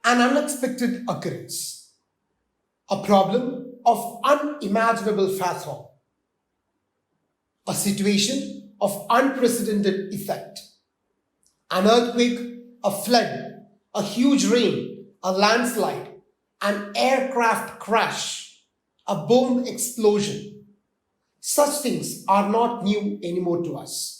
An unexpected occurrence, a problem of unimaginable fathom, a situation of unprecedented effect, an earthquake, a flood, a huge rain, a landslide, an aircraft crash, a bomb explosion. Such things are not new anymore to us.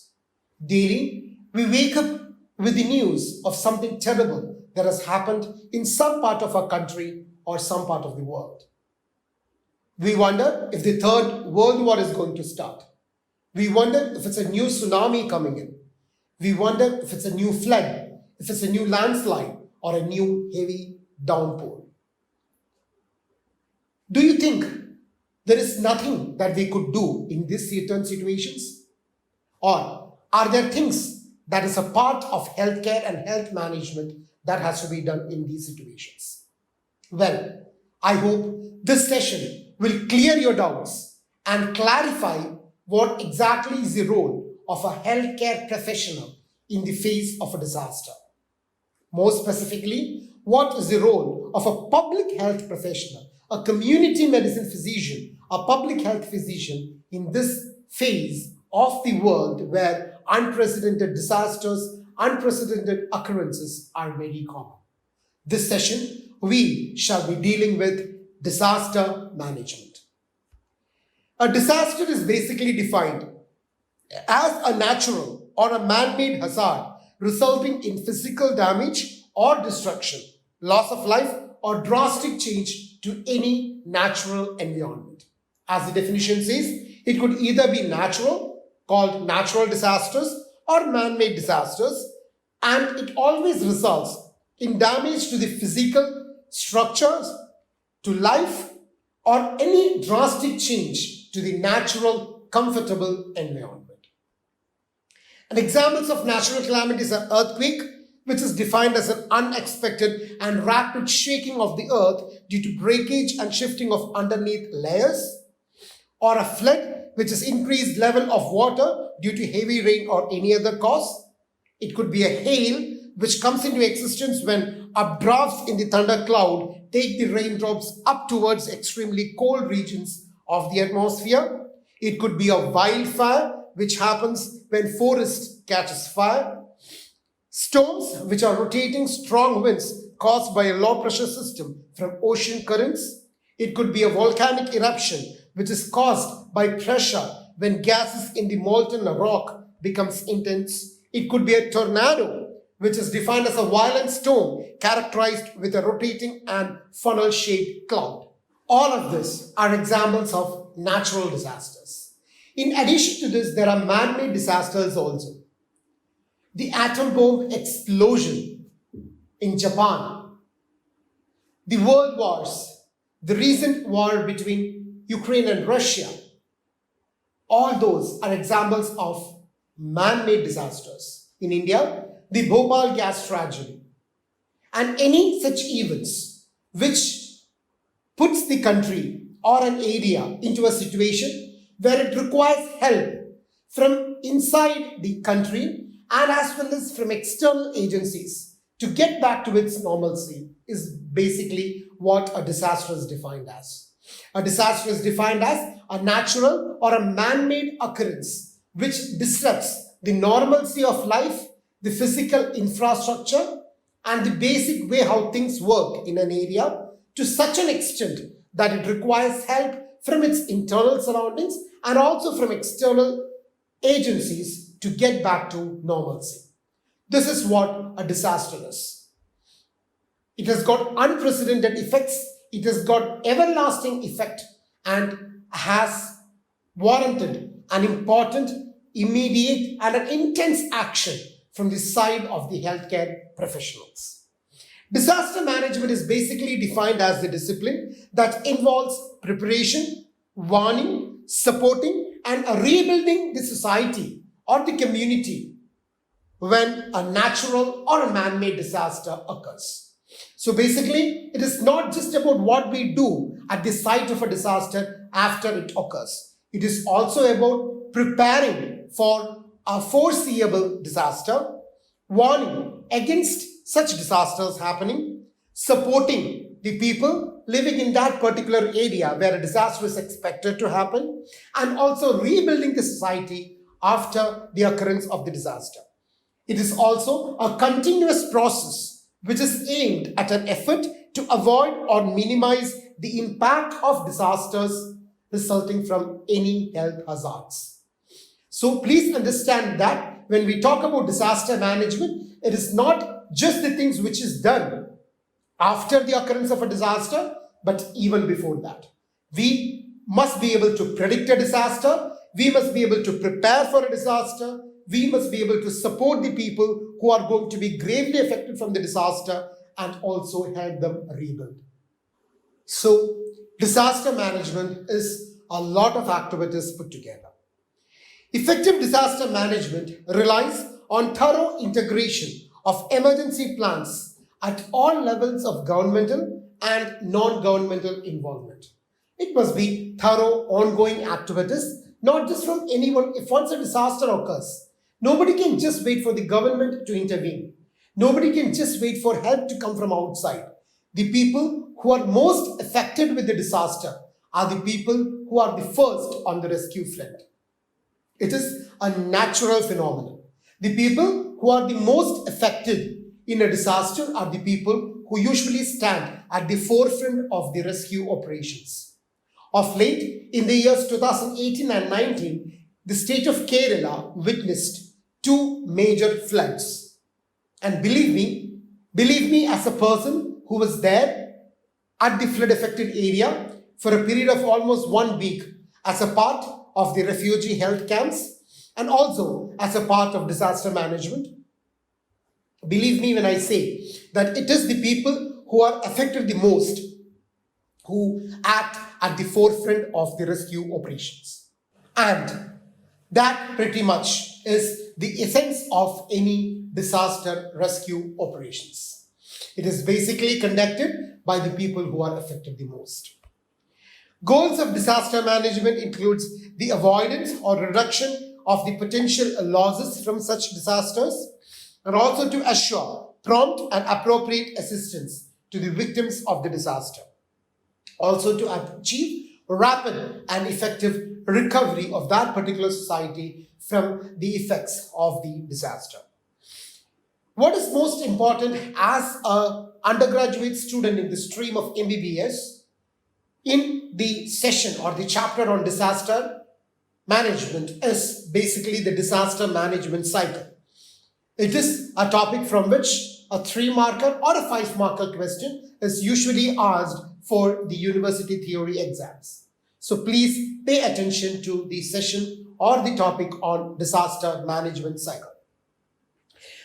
Daily, we wake up with the news of something terrible that has happened in some part of our country or some part of the world. We wonder if the Third World War is going to start. We wonder if it's a new tsunami coming in. We wonder if it's a new flood, if it's a new landslide or a new heavy downpour. Do you think there is nothing that we could do in these certain situations? Or are there things that is a part of healthcare and health management that has to be done in these situations? Well, I hope this session will clear your doubts and clarify what exactly is the role of a healthcare professional in the face of a disaster. More specifically, what is the role of a public health professional, a community medicine physician, a public health physician in this phase of the world where unprecedented disasters, unprecedented occurrences are very common. This session, we shall be dealing with disaster management. A disaster is basically defined as a natural or a man-made hazard resulting in physical damage or destruction, loss of life, or drastic change to any natural environment. As the definition says, it could either be natural, called natural disasters, or man-made disasters, and it always results in damage to the physical structures, to life, or any drastic change to the natural, comfortable environment. And examples of natural calamities are earthquake, which is defined as an unexpected and rapid shaking of the earth due to breakage and shifting of underneath layers, or a flood, which is increased level of water due to heavy rain or any other cause. It could be a hail, which comes into existence when updrafts in the thunder cloud take the raindrops up towards extremely cold regions of the atmosphere. It could be a wildfire, which happens when forest catches fire. Storms, which are rotating strong winds caused by a low pressure system from ocean currents. It could be a volcanic eruption, which is caused by pressure when gases in the molten rock becomes intense. It could be a tornado, which is defined as a violent storm characterized with a rotating and funnel-shaped cloud. All of this are examples of natural disasters. In addition to this, there are man-made disasters also. The atom bomb explosion in Japan, the world wars, the recent war between Ukraine and Russia, all those are examples of man-made disasters. In India, the Bhopal gas tragedy, and any such events which puts the country or an area into a situation where it requires help from inside the country and as well as from external agencies to get back to its normalcy is basically what a disaster is defined as. A disaster is defined as a natural or a man-made occurrence which disrupts the normalcy of life, the physical infrastructure, and the basic way how things work in an area to such an extent that it requires help from its internal surroundings and also from external agencies to get back to normalcy. This is what a disaster is. It has got unprecedented effects, it has got everlasting effect, and has warranted an important, immediate, and an intense action from the side of the healthcare professionals. Disaster management is basically defined as the discipline that involves preparation, warning, supporting, and rebuilding the society or the community when a natural or a man-made disaster occurs. So basically, it is not just about what we do at the site of a disaster after it occurs. It is also about preparing for a foreseeable disaster, warning against such disasters happening, supporting the people living in that particular area where a disaster is expected to happen, and also rebuilding the society after the occurrence of the disaster. It is also a continuous process which is aimed at an effort to avoid or minimize the impact of disasters resulting from any health hazards. So please understand that when we talk about disaster management, it is not just the things which is done after the occurrence of a disaster, but even before that. We must be able to predict a disaster. We must be able to prepare for a disaster. We must be able to support the people who are going to be gravely affected from the disaster and also help them rebuild. So, disaster management is a lot of activities put together. Effective disaster management relies on thorough integration of emergency plans at all levels of governmental and non-governmental involvement. It must be thorough, ongoing activities, not just from anyone. If once a disaster occurs, nobody can just wait for the government to intervene. Nobody can just wait for help to come from outside. The people who are most affected with the disaster are the people who are the first on the rescue front. It is a natural phenomenon. The people who are the most affected in a disaster are the people who usually stand at the forefront of the rescue operations. Of late, in the years 2018 and 19, the state of Kerala witnessed two major floods. And believe me as a person who was there at the flood affected area for a period of almost 1 week as a part of the refugee health camps and also as a part of disaster management. Believe me when I say that it is the people who are affected the most who act at the forefront of the rescue operations. And that pretty much is the essence of any disaster rescue operations. It is basically conducted by the people who are affected the most. Goals of disaster management includes the avoidance or reduction of the potential losses from such disasters, and also to assure prompt and appropriate assistance to the victims of the disaster. Also to achieve rapid and effective recovery of that particular society from the effects of the disaster. What is most important as an undergraduate student in the stream of MBBS, in the session or the chapter on disaster management is basically the disaster management cycle. It is a topic from which a 3-marker or a 5-marker question is usually asked for the university theory exams. So please pay attention to the session or the topic on disaster management cycle.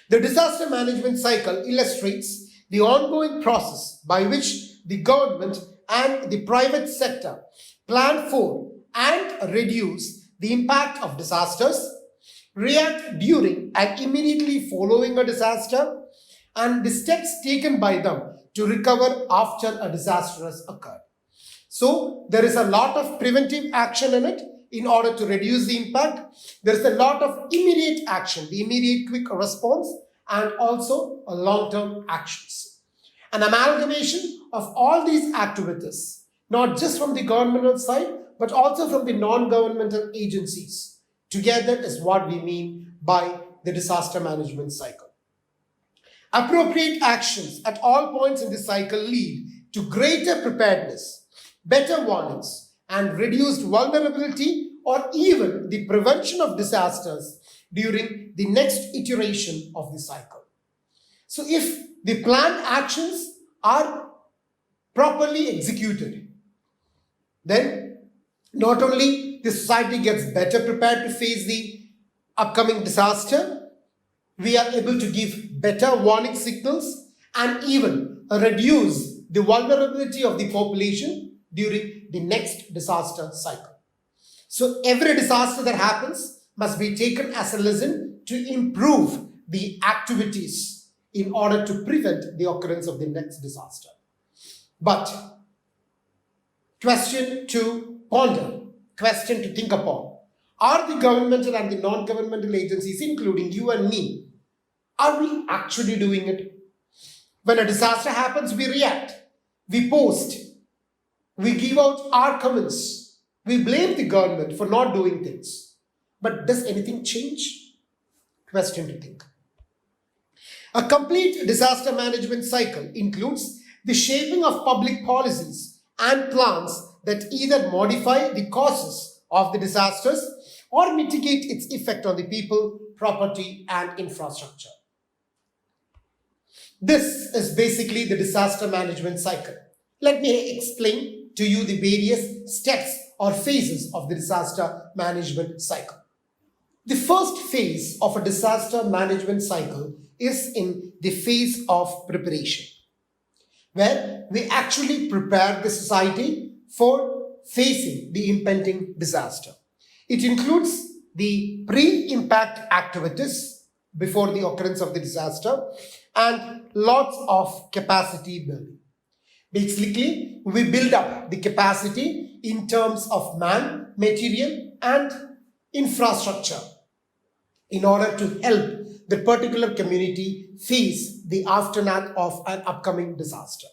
The disaster management cycle illustrates the ongoing process by which the government and the private sector plan for and reduce the impact of disasters, react during and immediately following a disaster, and the steps taken by them to recover after a disaster has occurred. So there is a lot of preventive action in it in order to reduce the impact. There is a lot of immediate action, the immediate quick response, and also a long-term actions. An amalgamation of all these activities, not just from the governmental side, but also from the non-governmental agencies, together is what we mean by the disaster management cycle. Appropriate actions at all points in the cycle lead to greater preparedness, better warnings, and reduced vulnerability or even the prevention of disasters during the next iteration of the cycle. So if the planned actions are properly executed, then not only the society gets better prepared to face the upcoming disaster, we are able to give better warning signals and even reduce the vulnerability of the population during the next disaster cycle. So every disaster that happens must be taken as a lesson to improve the activities in order to prevent the occurrence of the next disaster. But question to ponder, question to think upon. Are the governmental and the non-governmental agencies, including you and me, are we actually doing it? When a disaster happens, we react, we post, we give out our comments, we blame the government for not doing things. But does anything change? Question to think. A complete disaster management cycle includes the shaping of public policies and plans that either modify the causes of the disasters or mitigate its effect on the people, property, and infrastructure. This is basically the disaster management cycle. Let me explain to you the various steps or phases of the disaster management cycle. The first phase of a disaster management cycle is in the phase of preparation, where we actually prepare the society for facing the impending disaster. It includes the pre-impact activities before the occurrence of the disaster and lots of capacity building. Basically, we build up the capacity in terms of man, material, and infrastructure in order to help the particular community face the aftermath of an upcoming disaster.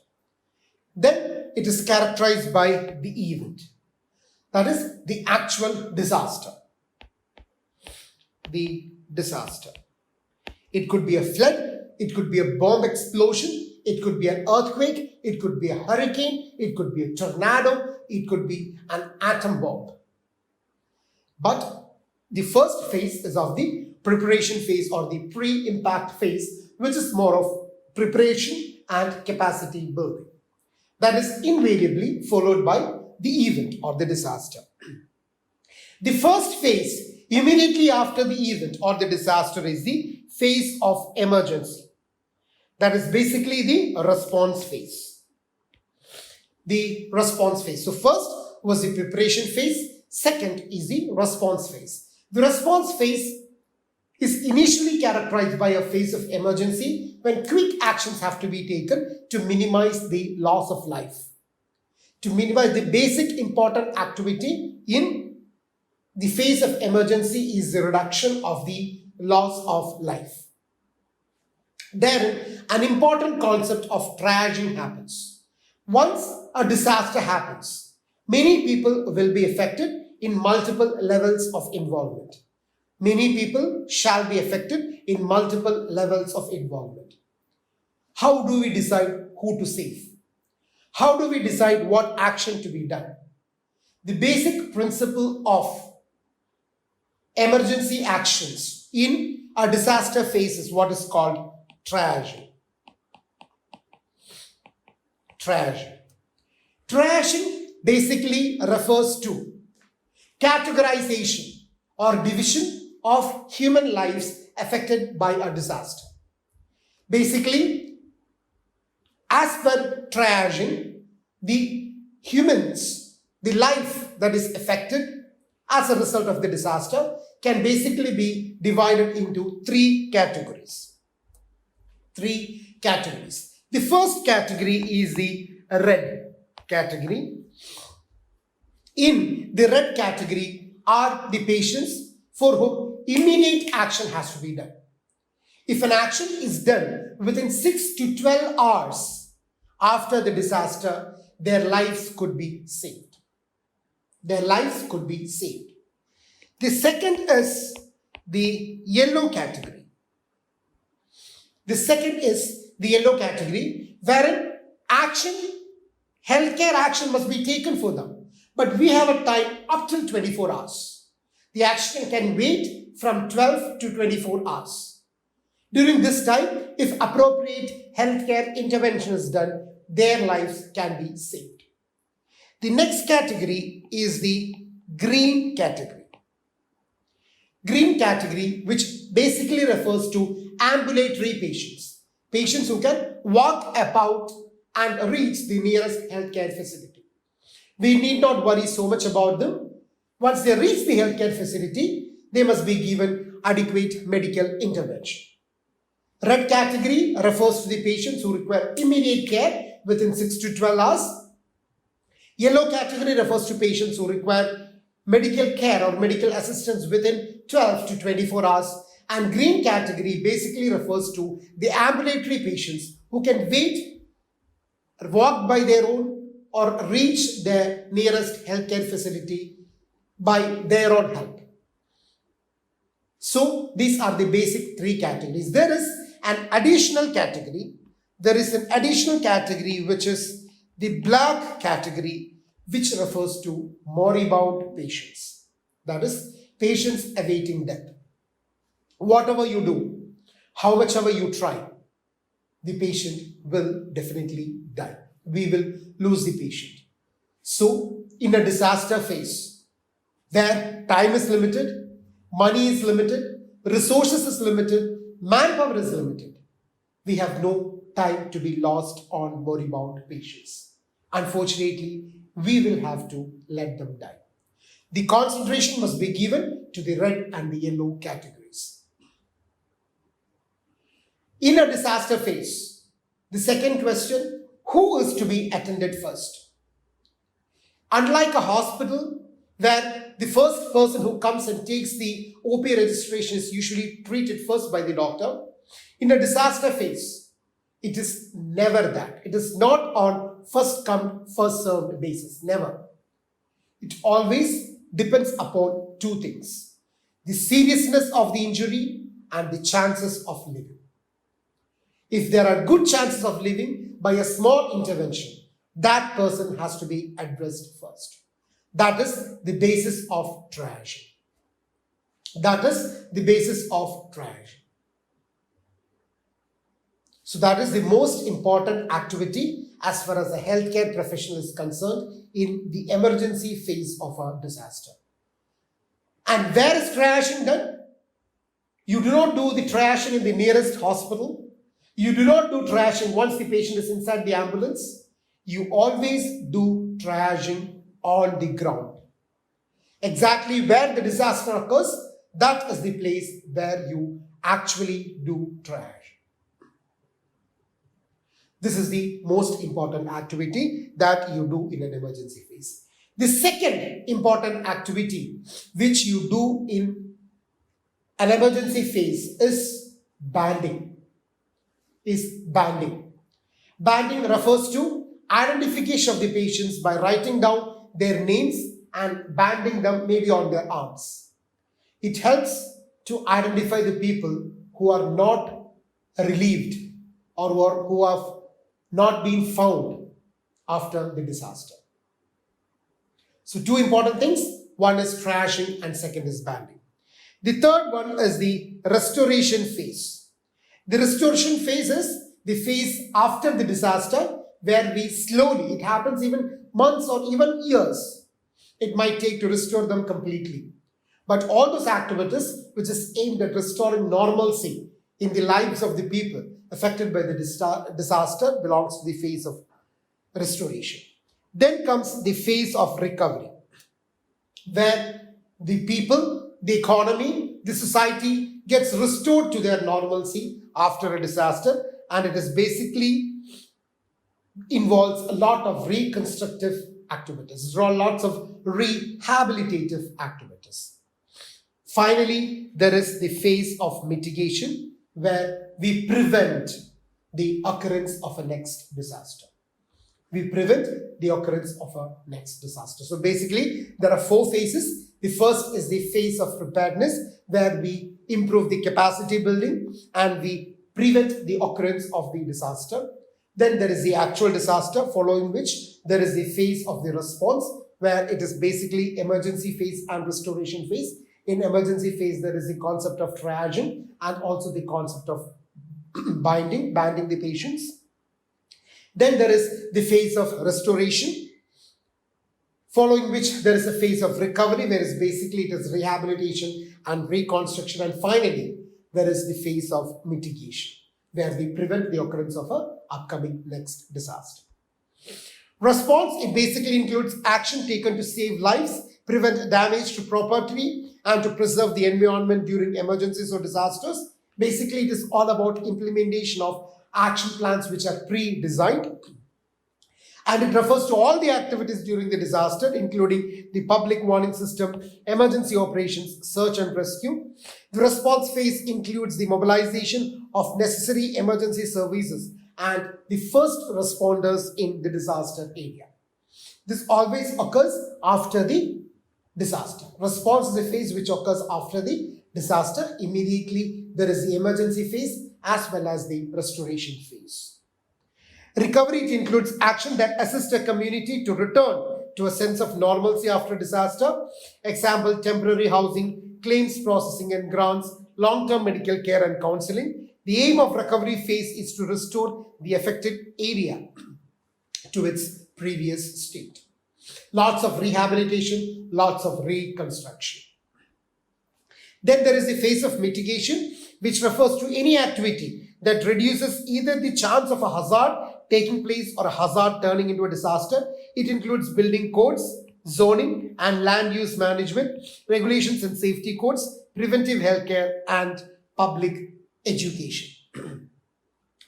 Then it is characterized by the event. That is the actual disaster. The disaster. It could be a flood, it could be a bomb explosion, it could be an earthquake, it could be a hurricane, it could be a tornado, it could be an atom bomb. But the first phase is of the preparation phase or the pre-impact phase, which is more of preparation and capacity building. That is invariably followed by the event or the disaster. The first phase immediately after the event or the disaster is the phase of emergency. That is basically the response phase. The response phase. So first was the preparation phase. Second is the response phase. The response phase is initially characterized by a phase of emergency when quick actions have to be taken to minimize the loss of life. To minimize the basic important activity in the phase of emergency is the reduction of the loss of life. Then an important concept of triaging happens. Once a disaster happens, many people will be affected in multiple levels of involvement. Many people shall be affected in multiple levels of involvement. How do we decide who to save? How do we decide what action to be done? The basic principle of emergency actions in a disaster phase is what is called triaging. Triaging. Triaging basically refers to categorization or division of human lives affected by a disaster. Basically, as per triaging, the humans, the life that is affected as a result of the disaster can basically be divided into three categories. Three categories. The first category is the red category. In the red category are the patients for whom immediate action has to be done. If an action is done within 6 to 12 hours after the disaster, their lives could be saved. Their lives could be saved. The second is the yellow category. The second is the yellow category wherein action, healthcare action must be taken for them. But we have a time up till 24 hours. The action can wait from 12 to 24 hours. During this time, if appropriate healthcare intervention is done, their lives can be saved. The next category is the green category. Green category, which basically refers to ambulatory patients. Patients who can walk about and reach the nearest healthcare facility. We need not worry so much about them. Once they reach the healthcare facility, they must be given adequate medical intervention. Red category refers to the patients who require immediate care within 6 to 12 hours. Yellow category refers to patients who require medical care or medical assistance within 12 to 24 hours. And green category basically refers to the ambulatory patients who can wait, walk by their own, or reach their nearest healthcare facility by their own help. So these are the basic three categories. There is an additional category. There is an additional category which is the black category, which refers to moribund patients. That is, patients awaiting death. Whatever you do, how much ever you try, the patient will definitely die. We will lose the patient. So, in a disaster phase, where time is limited, money is limited, resources is limited, manpower is limited, we have no time to be lost on moribund patients. Unfortunately, we will have to let them die. The concentration must be given to the red and the yellow categories. In a disaster phase, the second question, who is to be attended first? Unlike a hospital where the first person who comes and takes the OP registration is usually treated first by the doctor, in a disaster phase, it is never that. It is not on first come, first served basis, never. It always depends upon two things: the seriousness of the injury and the chances of living. If there are good chances of living by a small intervention, that person has to be addressed first. That is the basis of triage. That is the basis of triage. So that is the most important activity as far as a healthcare professional is concerned in the emergency phase of a disaster. And where is triaging done? You do not do the triaging in the nearest hospital. You do not do triaging once the patient is inside the ambulance. You always do triaging on the ground. Exactly where the disaster occurs, that is the place where you actually do triage. This is the most important activity that you do in an emergency phase. The second important activity which you do in an emergency phase is banding. Banding refers to identification of the patients by writing down their names and banding them maybe on their arms. It helps to identify the people who are not relieved or who have not been found after the disaster. So two important things. One is triaging and second is banding. The third one is the restoration phase. The restoration phase is the phase after the disaster where we slowly, it happens even months or even years, it might take to restore them completely. But all those activities which is aimed at restoring normalcy in the lives of the people affected by the disaster belongs to the phase of restoration. Then comes the phase of recovery, where the people, the economy, the society gets restored to their normalcy after a disaster, and it is basically involves a lot of reconstructive activities, lots of rehabilitative activities. Finally, there is the phase of mitigation, where we prevent the occurrence of a next disaster. We prevent the occurrence of a next disaster. So basically, there are four phases. The first is the phase of preparedness, where we improve the capacity building and we prevent the occurrence of the disaster. Then there is the actual disaster, following which there is the phase of the response, where it is basically emergency phase and restoration phase. In emergency phase, there is the concept of triaging and also the concept of banding the patients. Then there is the phase of restoration, following which there is a phase of recovery, whereas basically it is rehabilitation and reconstruction. And finally, there is the phase of mitigation, where we prevent the occurrence of an upcoming next disaster. Response, it basically includes action taken to save lives, prevent damage to property, and to preserve the environment during emergencies or disasters. Basically, it is all about implementation of action plans which are pre-designed. And it refers to all the activities during the disaster, including the public warning system, emergency operations, search and rescue. The response phase includes the mobilization of necessary emergency services and the first responders in the disaster area. This always occurs after the disaster. Response is a phase which occurs after the disaster. Immediately there is the emergency phase as well as the restoration phase. Recovery, it includes action that assists a community to return to a sense of normalcy after disaster. Example, temporary housing, claims processing and grants, long-term medical care and counseling. The aim of recovery phase is to restore the affected area to its previous state. Lots of rehabilitation, lots of reconstruction. Then there is the phase of mitigation, which refers to any activity that reduces either the chance of a hazard taking place or a hazard turning into a disaster. It includes building codes, zoning and land use management, regulations and safety codes, preventive healthcare and public education.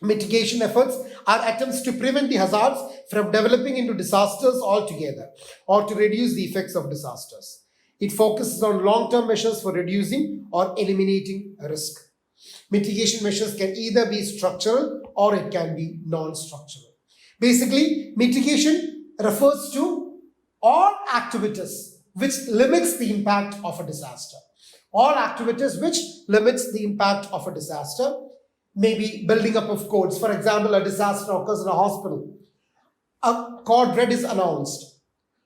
Mitigation efforts are attempts to prevent the hazards from developing into disasters altogether or to reduce the effects of disasters. It focuses on long-term measures for reducing or eliminating risk. Mitigation measures can either be structural or it can be non-structural. Basically, mitigation refers to all activities which limits the impact of a disaster. All activities which limits the impact of a disaster. Maybe building up of codes. For example, a disaster occurs in a hospital. A code red is announced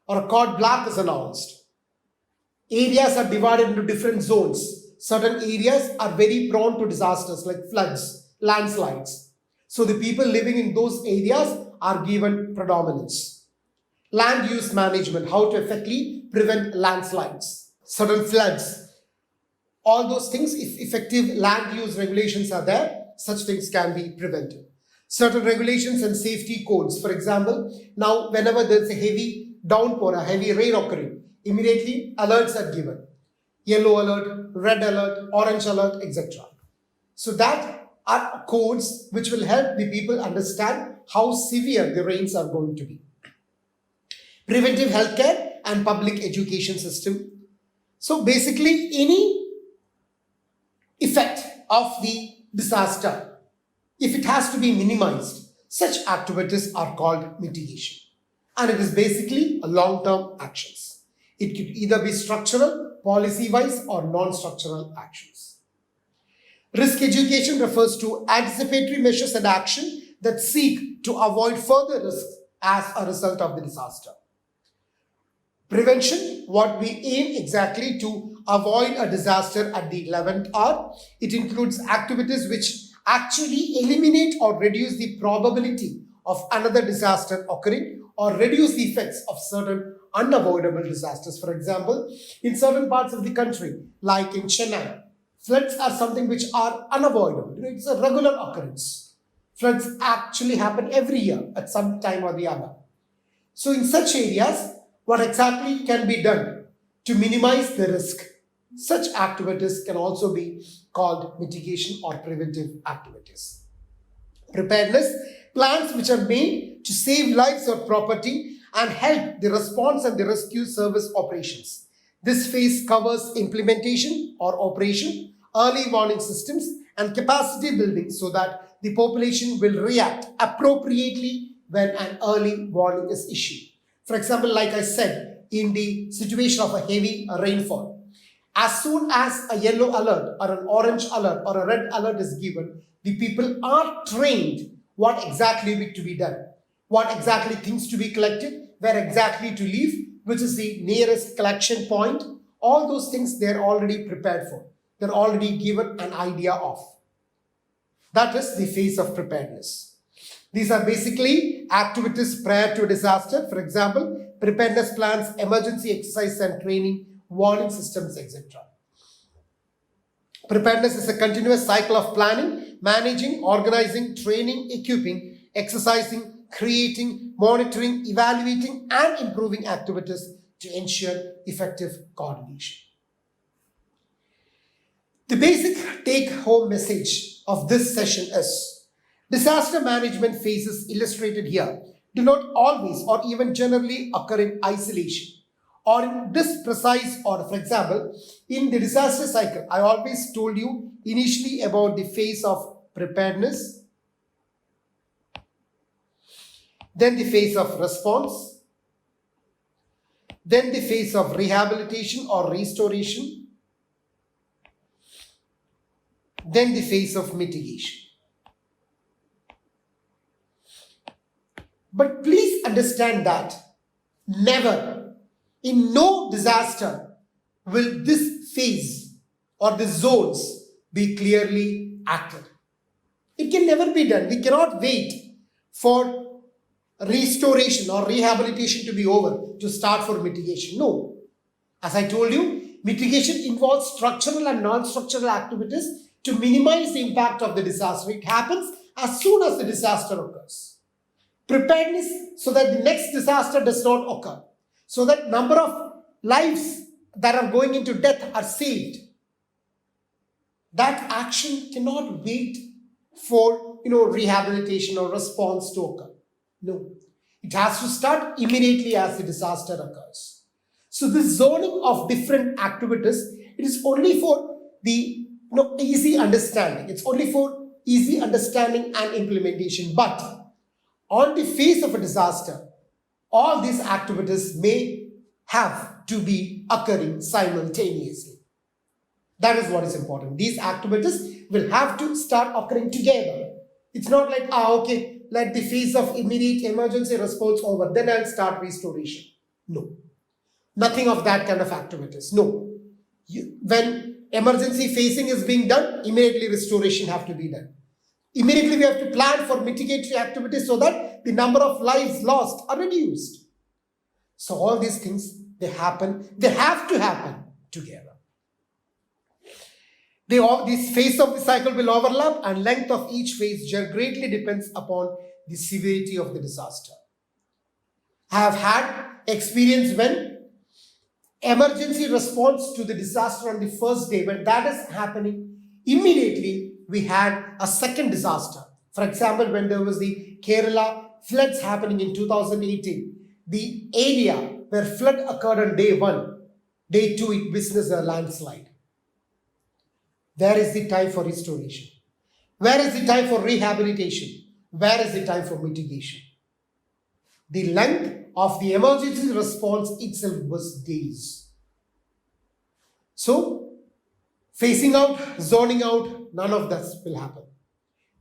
or a code black is announced. Areas are divided into different zones. Certain areas are very prone to disasters like floods, landslides. So the people living in those areas are given predominance. Land use management, how to effectively prevent landslides, sudden floods. All those things, if effective land use regulations are there, such things can be prevented. Certain regulations and safety codes. For example, now whenever there's a heavy downpour, a heavy rain occurring, immediately alerts are given. Yellow alert, red alert, orange alert, etc. So that are codes which will help the people understand how severe the rains are going to be. Preventive healthcare and public education system. So basically any effect of the disaster, if it has to be minimized, such activities are called mitigation. And it is basically a long-term actions. It could either be structural, policy-wise or non-structural actions. Risk education refers to anticipatory measures and action that seek to avoid further risk as a result of the disaster. Prevention, what we aim exactly to avoid a disaster at the 11th hour. It includes activities which actually eliminate or reduce the probability of another disaster occurring or reduce the effects of certain unavoidable disasters. For example, in certain parts of the country, like in Chennai, floods are something which are unavoidable. It's a regular occurrence. Floods actually happen every year at some time or the other. So in such areas, what exactly can be done to minimize the risk? Such activities can also be called mitigation or preventive activities. Preparedness, plans which are made to save lives or property and help the response and the rescue service operations. This phase covers implementation or operation, early warning systems and capacity building so that the population will react appropriately when an early warning is issued. For example, like I said, in the situation of a heavy rainfall, as soon as a yellow alert or an orange alert or a red alert is given, the people are trained what exactly to be done, what exactly things to be collected, where exactly to leave, which is the nearest collection point. All those things they're already prepared for. They're already given an idea of. That is the phase of preparedness. These are basically activities prior to disaster. For example, preparedness plans, emergency exercise and training, warning systems, etc. Preparedness is a continuous cycle of planning, managing, organizing, training, equipping, exercising, creating, monitoring, evaluating, and improving activities to ensure effective coordination. The basic take-home message of this session is disaster management phases illustrated here do not always or even generally occur in isolation or in this precise order. For example, in the disaster cycle, I always told you initially about the phase of preparedness, then the phase of response, then the phase of rehabilitation or restoration, then the phase of mitigation. But please understand that never, in no disaster, will this phase or the zones be clearly acted. It can never be done. We cannot wait for restoration or rehabilitation to be over to start for mitigation. No. As I told you, mitigation involves structural and non-structural activities to minimize the impact of the disaster. It happens as soon as the disaster occurs. Preparedness so that the next disaster does not occur, so that number of lives that are going into death are saved. That action cannot wait for rehabilitation or response to occur. No, it has to start immediately as the disaster occurs. So this zoning of different activities, it is only for the easy understanding. It's only for easy understanding and implementation. But on the face of a disaster, all these activities may have to be occurring simultaneously. That is what is important. These activities will have to start occurring together. It's not like, okay, let the phase of immediate emergency response over, then I'll start restoration. No. Nothing of that kind of activities. No. When emergency phasing is being done, immediately restoration have to be done. Immediately we have to plan for mitigatory activities so that the number of lives lost are reduced. So all these things, they have to happen together. This phase of the cycle will overlap, and length of each phase greatly depends upon the severity of the disaster. I have had experience when emergency response to the disaster on the first day, when that is happening, immediately we had a second disaster. For example, when there was the Kerala floods happening in 2018, the area where flood occurred on day 1, day 2 it witnessed a landslide. Where is the time for restoration? Where is the time for rehabilitation? Where is the time for mitigation? The length of the emergency response itself was days. So, phasing out, zoning out, none of this will happen.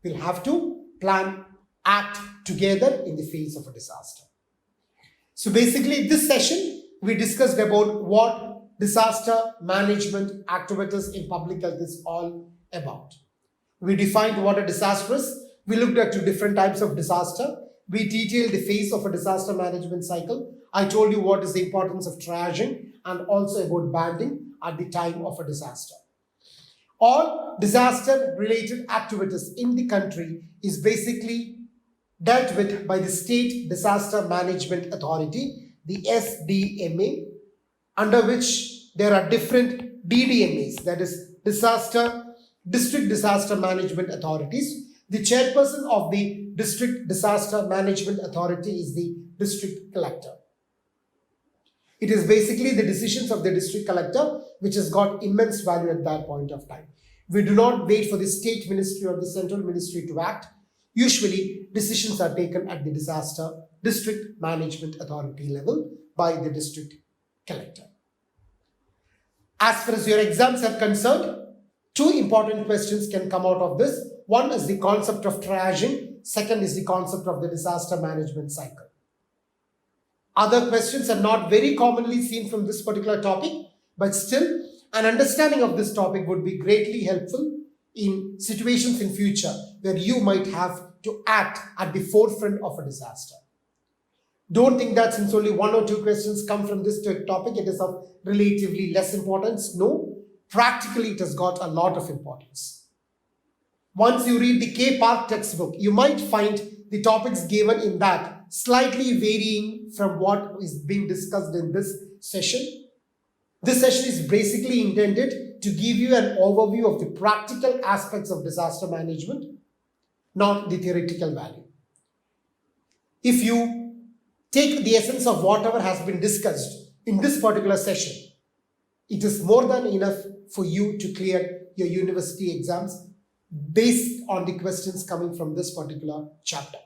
We'll have to plan, act together in the face of a disaster. So basically, this session, we discussed about what disaster management activities in public health is all about. We defined what a disaster is. We looked at 2 different types of disaster. We detailed the phase of a disaster management cycle. I told you what is the importance of triaging and also about banding at the time of a disaster. All disaster-related activities in the country is basically dealt with by the State Disaster Management Authority, the SDMA, under which there are different DDMAs, that is District Disaster Management Authorities. The chairperson of the District Disaster Management Authority is the District Collector. It is basically the decisions of the District Collector which has got immense value at that point of time. We do not wait for the State Ministry or the Central Ministry to act. Usually, decisions are taken at the District Management Authority level by the District Collector. As far as your exams are concerned, 2 important questions can come out of this. One is the concept of triaging. Second is the concept of the disaster management cycle. Other questions are not very commonly seen from this particular topic, but still, an understanding of this topic would be greatly helpful in situations in future where you might have to act at the forefront of a disaster. Don't think that since only 1 or 2 questions come from this topic, it is of relatively less importance. No, practically it has got a lot of importance. Once you read the K. Park textbook, you might find the topics given in that slightly varying from what is being discussed in this session. This session is basically intended to give you an overview of the practical aspects of disaster management, not the theoretical value. If you take the essence of whatever has been discussed in this particular session. It is more than enough for you to clear your university exams based on the questions coming from this particular chapter.